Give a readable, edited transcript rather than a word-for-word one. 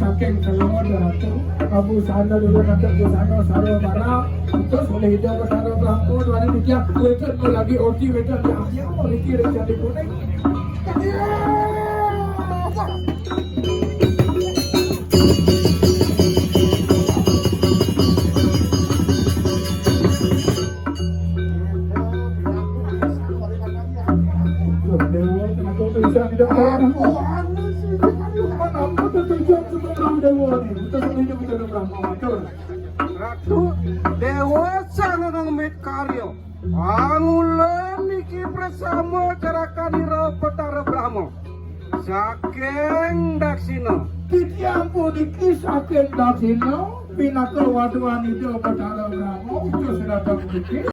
saking kelawar datu abu sana dulu nanti ke sana saro bara terus boleh hidup ke saro belangkon wani dikia waiter tu lagi oti waiter dia mau dikir jadi kuning dewa kenapa bisa tidak Ratu dewasa ngamit karyo angulan niki bersama carakanira petara Brahmo saking daksina Kitiampu dikisakin daksina pinaka waduan itu petara Brahmo itu sudah terbukti.